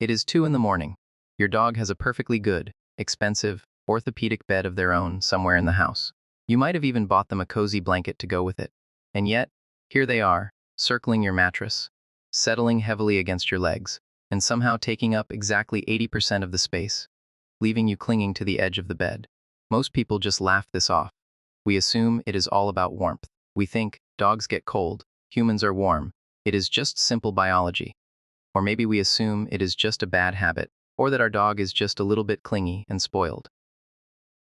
It is 2 in the morning. Your dog has a perfectly good, expensive, orthopedic bed of their own somewhere in the house. You might have even bought them a cozy blanket to go with it. And yet, here they are, circling your mattress, settling heavily against your legs, and somehow taking up exactly 80% of the space, leaving you clinging to the edge of the bed. Most people just laugh this off. We assume it is all about warmth. We think dogs get cold, humans are warm. It is just simple biology. Or maybe we assume it is just a bad habit, or that our dog is just a little bit clingy and spoiled.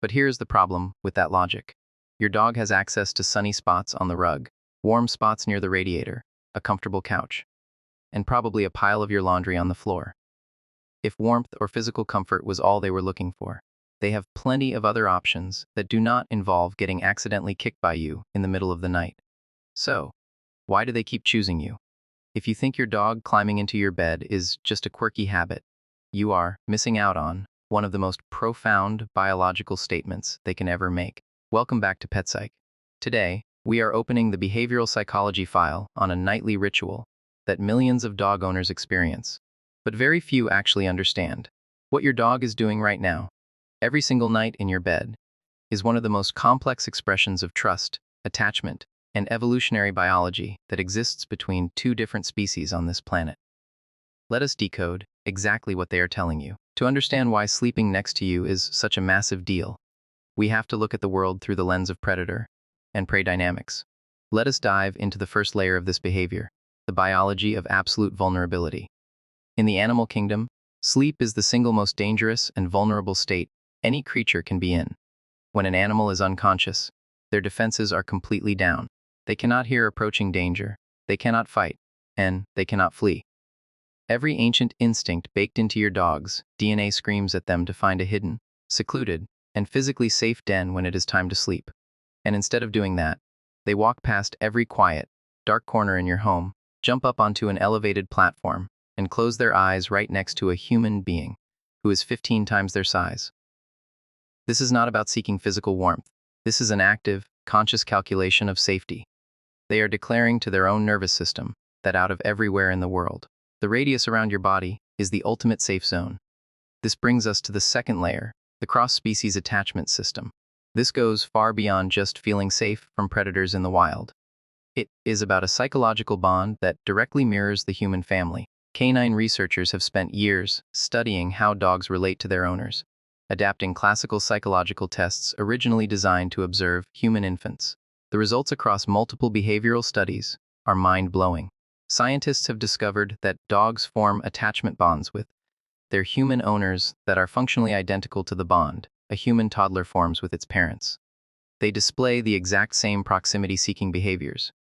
But here's the problem with that logic. Your dog has access to sunny spots on the rug, warm spots near the radiator, a comfortable couch, and probably a pile of your laundry on the floor. If warmth or physical comfort was all they were looking for, they have plenty of other options that do not involve getting accidentally kicked by you in the middle of the night. So, why do they keep choosing you? If you think your dog climbing into your bed is just a quirky habit, you are missing out on one of the most profound biological statements they can ever make. Welcome back to Petpsyche. Today, we are opening the behavioral psychology file on a nightly ritual that millions of dog owners experience, but very few actually understand. What your dog is doing right now, every single night in your bed, is one of the most complex expressions of trust, attachment, and evolutionary biology that exists between two different species on this planet. Let us decode exactly what they are telling you. To understand why sleeping next to you is such a massive deal, we have to look at the world through the lens of predator and prey dynamics. Let us dive into the first layer of this behavior, the biology of absolute vulnerability. In the animal kingdom, sleep is the single most dangerous and vulnerable state any creature can be in. When an animal is unconscious, their defenses are completely down. They cannot hear approaching danger, they cannot fight, and they cannot flee. Every ancient instinct baked into your dog's DNA screams at them to find a hidden, secluded, and physically safe den when it is time to sleep. And instead of doing that, they walk past every quiet, dark corner in your home, jump up onto an elevated platform, and close their eyes right next to a human being who is 15 times their size. This is not about seeking physical warmth. This is an active, conscious calculation of safety. They are declaring to their own nervous system that out of everywhere in the world, the radius around your body is the ultimate safe zone. This brings us to the second layer, the cross-species attachment system. This goes far beyond just feeling safe from predators in the wild. It is about a psychological bond that directly mirrors the human family. Canine researchers have spent years studying how dogs relate to their owners, adapting classical psychological tests originally designed to observe human infants. The results across multiple behavioral studies are mind-blowing. Scientists have discovered that dogs form attachment bonds with their human owners that are functionally identical to the bond a human toddler forms with its parents. They display the exact same proximity-seeking behaviors.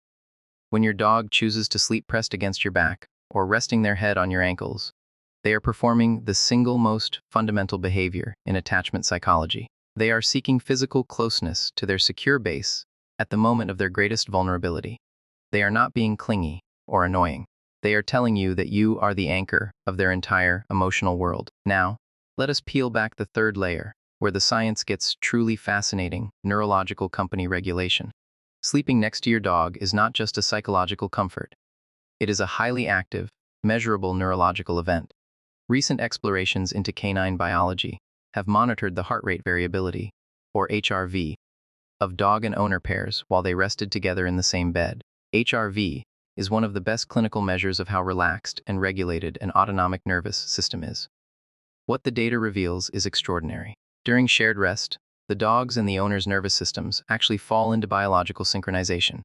When your dog chooses to sleep pressed against your back or resting their head on your ankles, they are performing the single most fundamental behavior in attachment psychology. They are seeking physical closeness to their secure base at the moment of their greatest vulnerability. They are not being clingy or annoying. They are telling you that you are the anchor of their entire emotional world. Now, let us peel back the third layer, where the science gets truly fascinating: neurological company regulation. Sleeping next to your dog is not just a psychological comfort. It is a highly active, measurable neurological event. Recent explorations into canine biology have monitored the heart rate variability, or HRV, of dog and owner pairs while they rested together in the same bed. HRV is one of the best clinical measures of how relaxed and regulated an autonomic nervous system is. What the data reveals is extraordinary. During shared rest, the dog's and the owner's nervous systems actually fall into biological synchronization.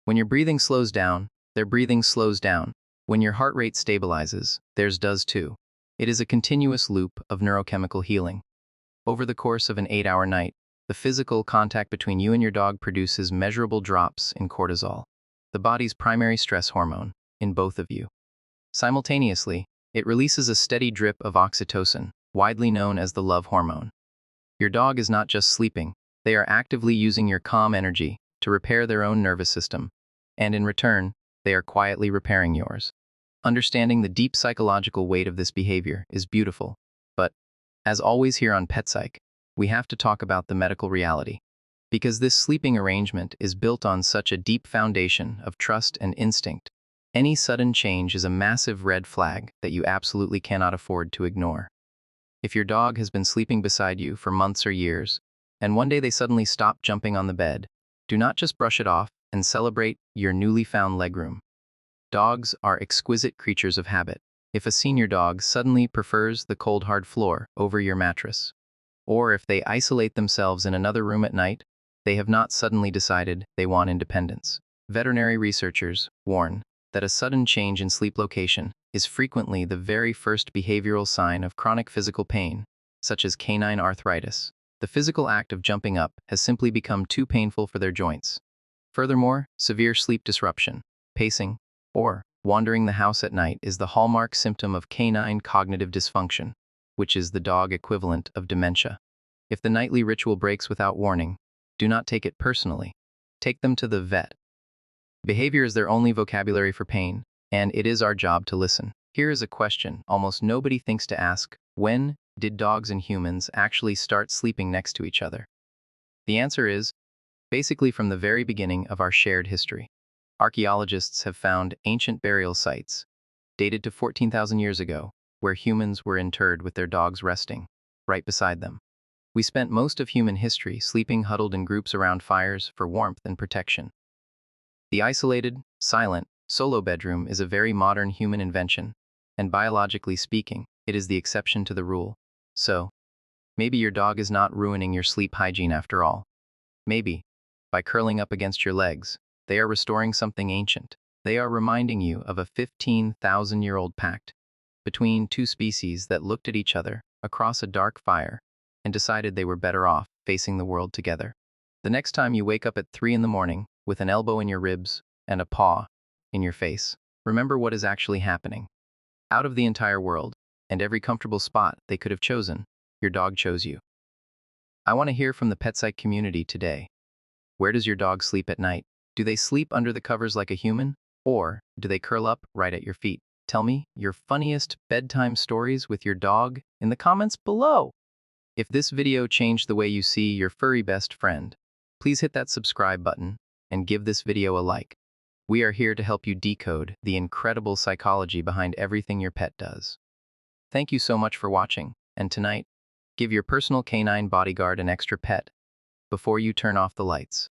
When your breathing slows down, their breathing slows down. When your heart rate stabilizes, theirs does too. It is a continuous loop of neurochemical healing. Over the course of an 8-hour night, the physical contact between you and your dog produces measurable drops in cortisol, the body's primary stress hormone, in both of you. Simultaneously, it releases a steady drip of oxytocin, widely known as the love hormone. Your dog is not just sleeping, they are actively using your calm energy to repair their own nervous system, and in return, they are quietly repairing yours. Understanding the deep psychological weight of this behavior is beautiful, but, as always here on Petpsyche, we have to talk about the medical reality. Because this sleeping arrangement is built on such a deep foundation of trust and instinct, Any sudden change is a massive red flag that you absolutely cannot afford to ignore. If your dog has been sleeping beside you for months or years, and one day they suddenly stop jumping on the bed, do not just brush it off and celebrate your newly found legroom. Dogs are exquisite creatures of habit. If a senior dog suddenly prefers the cold hard floor over your mattress, or if they isolate themselves in another room at night, they have not suddenly decided they want independence. Veterinary researchers warn that a sudden change in sleep location is frequently the very first behavioral sign of chronic physical pain, such as canine arthritis. The physical act of jumping up has simply become too painful for their joints. Furthermore, severe sleep disruption, pacing, or wandering the house at night is the hallmark symptom of canine cognitive dysfunction, which is the dog equivalent of dementia. If the nightly ritual breaks without warning, do not take it personally. Take them to the vet. Behavior is their only vocabulary for pain, and it is our job to listen. Here is a question almost nobody thinks to ask: when did dogs and humans actually start sleeping next to each other? The answer is, basically from the very beginning of our shared history. Archaeologists have found ancient burial sites, dated to 14,000 years ago, where humans were interred with their dogs resting right beside them. We spent most of human history sleeping huddled in groups around fires for warmth and protection. The isolated, silent, solo bedroom is a very modern human invention, and biologically speaking, it is the exception to the rule. So, maybe your dog is not ruining your sleep hygiene after all. Maybe, by curling up against your legs, they are restoring something ancient. They are reminding you of a 15,000-year-old pact between two species that looked at each other across a dark fire and decided they were better off facing the world together. The next time you wake up at 3 in the morning with an elbow in your ribs and a paw in your face, remember what is actually happening. Out of the entire world, and every comfortable spot they could have chosen, your dog chose you. I want to hear from the Petpsyche community today. Where does your dog sleep at night? Do they sleep under the covers like a human? Or do they curl up right at your feet? Tell me your funniest bedtime stories with your dog in the comments below. If this video changed the way you see your furry best friend, please hit that subscribe button and give this video a like. We are here to help you decode the incredible psychology behind everything your pet does. Thank you so much for watching, and tonight, give your personal canine bodyguard an extra pet before you turn off the lights.